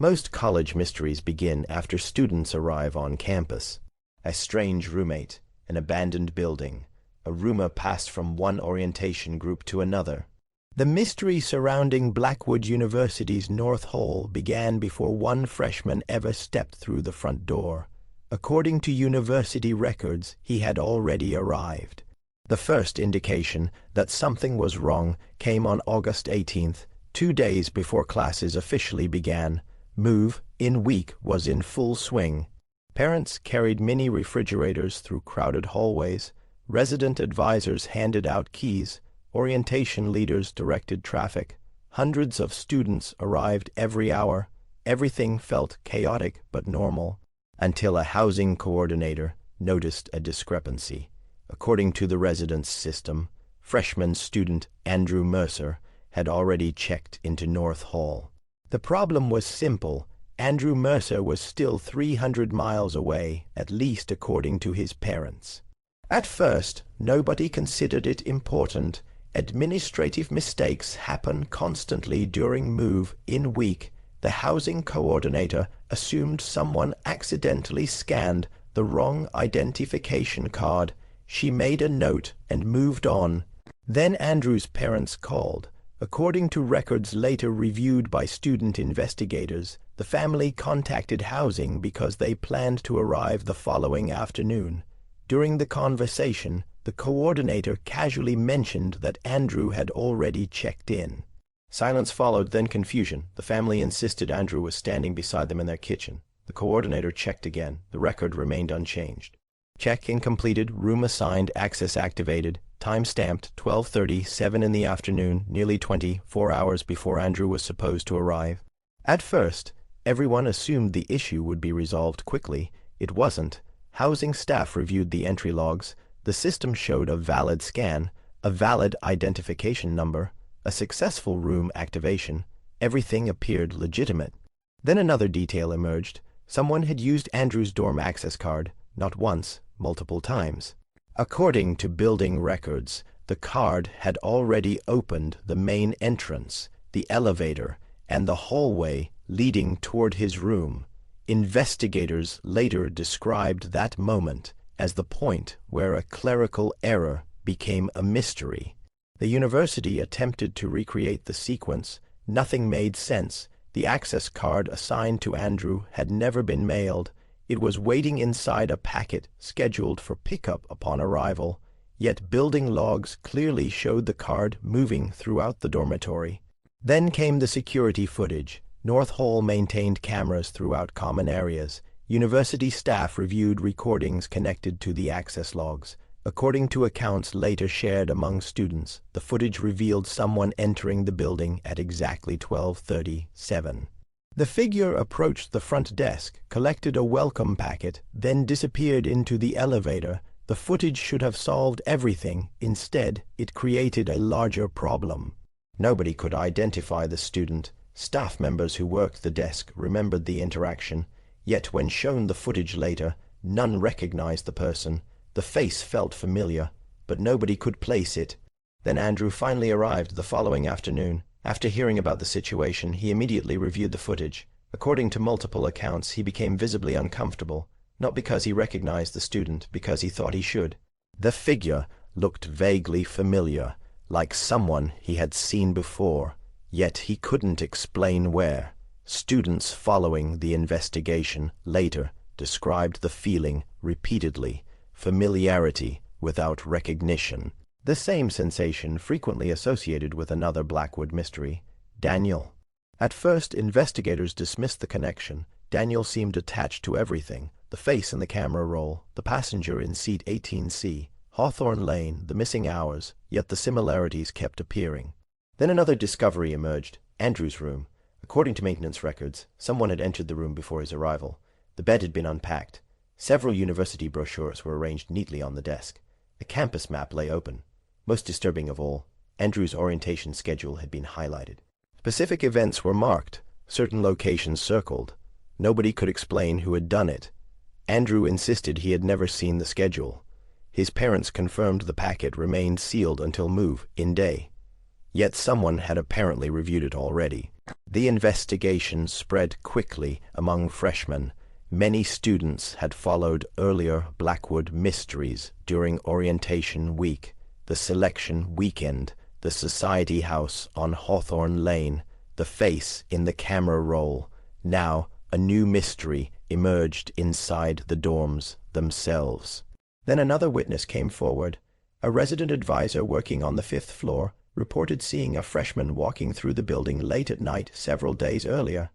Most college mysteries begin after students arrive on campus. A strange roommate, an abandoned building, a rumor passed from one orientation group to another. The mystery surrounding Blackwood University's North Hall began before one freshman ever stepped through the front door. According to university records, he had already arrived. The first indication that something was wrong came on August 18th, 2 days before classes officially began. Move-in week was in full swing. Parents carried mini refrigerators through crowded hallways. Resident advisors handed out keys. Orientation leaders directed traffic. Hundreds of students arrived every hour. Everything felt chaotic but normal, until a housing coordinator noticed a discrepancy. According to the residence system, freshman student Andrew Mercer had already checked into North Hall. The problem was simple. Andrew Mercer was still 300 miles away, at least according to his parents. At first, nobody considered it important. Administrative mistakes happen constantly during move-in week. The housing coordinator assumed someone accidentally scanned the wrong identification card. She made a note and moved on. Then Andrew's parents called. According to records later reviewed by student investigators, the family contacted housing because they planned to arrive the following afternoon. During the conversation, the coordinator casually mentioned that Andrew had already checked in. Silence followed, then confusion. The family insisted Andrew was standing beside them in their kitchen. The coordinator checked again. The record remained unchanged. Check-in completed, room assigned, access activated, time stamped 12:37 in the afternoon, nearly 24 hours before Andrew was supposed to arrive. At first, everyone assumed the issue would be resolved quickly. It wasn't. Housing staff reviewed the entry logs. The system showed a valid scan, a valid identification number, a successful room activation. Everything appeared legitimate. Then another detail emerged. Someone had used Andrew's dorm access card, not once, multiple times. According to building records, the card had already opened the main entrance, the elevator, and the hallway leading toward his room. Investigators later described that moment as the point where a clerical error became a mystery. The university attempted to recreate the sequence. Nothing made sense. The access card assigned to Andrew had never been mailed. It was waiting inside a packet scheduled for pickup upon arrival. Yet building logs clearly showed the card moving throughout the dormitory. Then came the security footage. North Hall maintained cameras throughout common areas. University staff reviewed recordings connected to the access logs. According to accounts later shared among students, the footage revealed someone entering the building at exactly 12:37. The figure approached the front desk, collected a welcome packet, then disappeared into the elevator. The footage should have solved everything. Instead, it created a larger problem. Nobody could identify the student. Staff members who worked the desk remembered the interaction. Yet when shown the footage later, none recognized the person. The face felt familiar, but nobody could place it. Then Andrew finally arrived the following afternoon. After hearing about the situation, he immediately reviewed the footage. According to multiple accounts, he became visibly uncomfortable, not because he recognized the student, because he thought he should. The figure looked vaguely familiar, like someone he had seen before, yet he couldn't explain where. Students following the investigation later described the feeling repeatedly, familiarity without recognition. The same sensation frequently associated with another Blackwood mystery, Daniel. At first, investigators dismissed the connection. Daniel seemed attached to everything: the face in the camera roll, the passenger in seat 18C, Hawthorne Lane, the missing hours, yet the similarities kept appearing. Then another discovery emerged: Andrew's room. According to maintenance records, someone had entered the room before his arrival. The bed had been unpacked. Several university brochures were arranged neatly on the desk. A campus map lay open. Most disturbing of all, Andrew's orientation schedule had been highlighted. Specific events were marked, certain locations circled. Nobody could explain who had done it. Andrew insisted he had never seen the schedule. His parents confirmed the packet remained sealed until move-in day. Yet someone had apparently reviewed it already. The investigation spread quickly among freshmen. Many students had followed earlier Blackwood mysteries during orientation week, the selection weekend, the society house on Hawthorne Lane, the face in the camera roll. Now, a new mystery emerged inside the dorms themselves. Then another witness came forward. A resident advisor working on the 5th floor reported seeing a freshman walking through the building late at night several days earlier.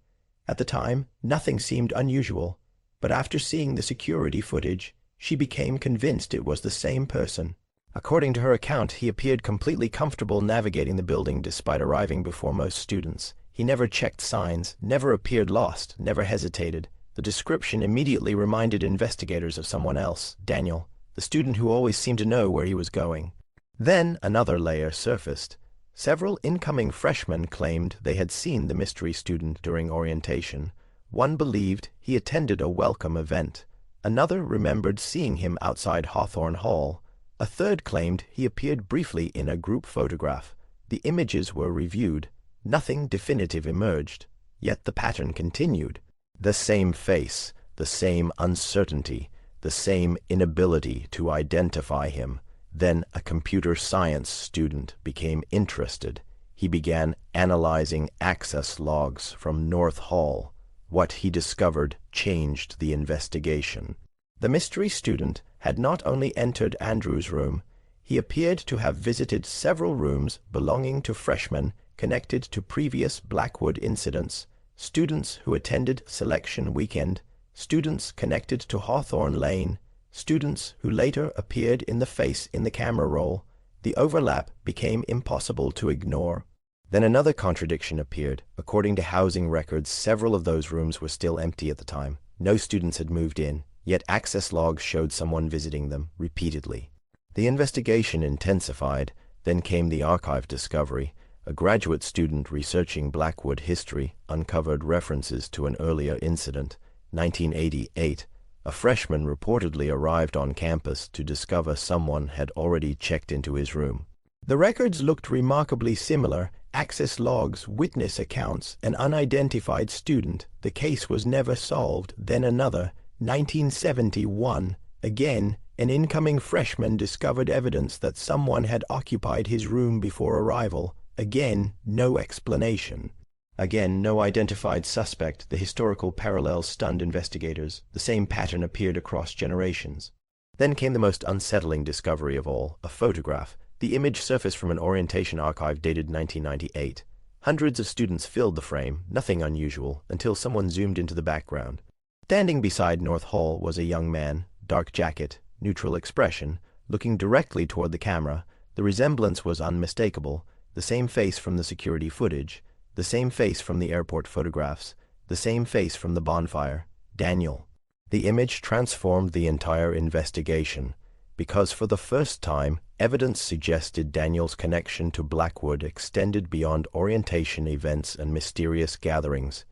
At the time, nothing seemed unusual, but after seeing the security footage, she became convinced it was the same person. According to her account, he appeared completely comfortable navigating the building despite arriving before most students. He never checked signs, never appeared lost, never hesitated. The description immediately reminded investigators of someone else, Daniel, the student who always seemed to know where he was going. Then another layer surfaced. Several incoming freshmen claimed they had seen the mystery student during orientation. One believed he attended a welcome event. Another remembered seeing him outside Hawthorne Hall. A third claimed he appeared briefly in a group photograph. The images were reviewed. Nothing definitive emerged, yet the pattern continued. The same face, the same uncertainty, the same inability to identify him. Then a computer science student became interested. He began analyzing access logs from North Hall. What he discovered changed the investigation. The mystery student had not only entered Andrew's room, he appeared to have visited several rooms belonging to freshmen connected to previous Blackwood incidents, students who attended selection weekend, students connected to Hawthorne Lane, students who later appeared in the face in the camera roll. The overlap became impossible to ignore. Then another contradiction appeared. According to housing records, several of those rooms were still empty at the time. No students had moved in, yet access logs showed someone visiting them repeatedly. The investigation intensified. Then came the archive discovery. A graduate student researching Blackwood history uncovered references to an earlier incident, 1988. A freshman reportedly arrived on campus to discover someone had already checked into his room. The records looked remarkably similar. Access logs, witness accounts, an unidentified student. The case was never solved. Then another, 1971. Again, an incoming freshman discovered evidence that someone had occupied his room before arrival. Again, no explanation. Again, no identified suspect. The historical parallels stunned investigators. The same pattern appeared across generations. Then came the most unsettling discovery of all, a photograph. The image surfaced from an orientation archive dated 1998. Hundreds of students filled the frame, nothing unusual, until someone zoomed into the background. Standing beside North Hall was a young man, dark jacket, neutral expression, looking directly toward the camera. The resemblance was unmistakable. The same face from the security footage, the same face from the airport photographs, the same face from the bonfire. Daniel. The image transformed the entire investigation, because for the first time, evidence suggested Daniel's connection to Blackwood extended beyond orientation events and mysterious gatherings.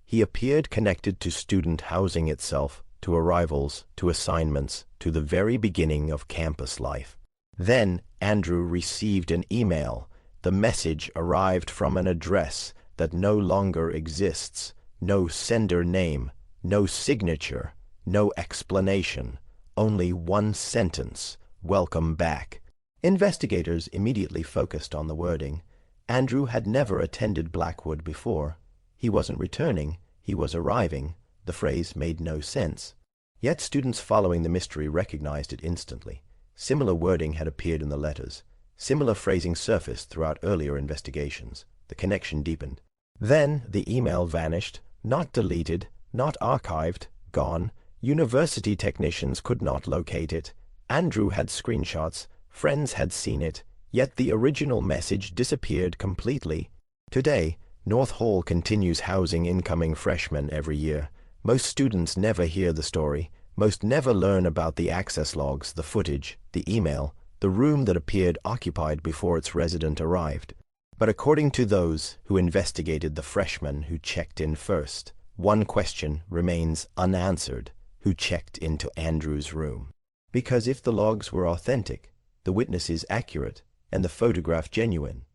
He appeared connected to student housing itself, to arrivals, to assignments, to the very beginning of campus life. Then Andrew received an email. The message arrived from an address that no longer exists. No sender name, no signature, no explanation. Only one sentence, "Welcome back." Investigators immediately focused on the wording. Andrew had never attended Blackwood before. He wasn't returning, he was arriving. The phrase made no sense. Yet students following the mystery recognized it instantly. Similar wording had appeared in the letters. Similar phrasing surfaced throughout earlier investigations. The connection deepened. Then the email vanished, not deleted, not archived, gone. University technicians could not locate it. Andrew had screenshots. Friends had seen it. Yet the original message disappeared completely. Today, North Hall continues housing incoming freshmen every year. Most students never hear the story. Most never learn about the access logs, the footage, the email, the room that appeared occupied before its resident arrived. But according to those who investigated the freshman who checked in first, one question remains unanswered: who checked into Andrew's room? Because if the logs were authentic, the witnesses accurate, and the photograph genuine,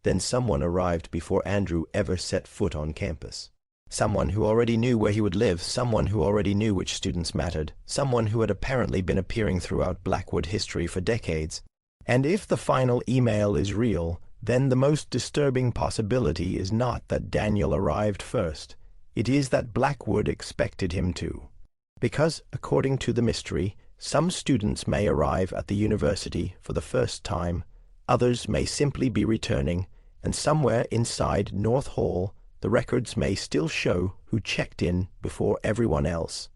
Then someone arrived before Andrew ever set foot on campus. Someone who already knew where he would live, someone who already knew which students mattered, someone who had apparently been appearing throughout Blackwood history for decades. And if the final email is real, then the most disturbing possibility is not that Daniel arrived first. It is that Blackwood expected him to. Because, according to the mystery, some students may arrive at the university for the first time, others may simply be returning, and somewhere inside North Hall, the records may still show who checked in before everyone else.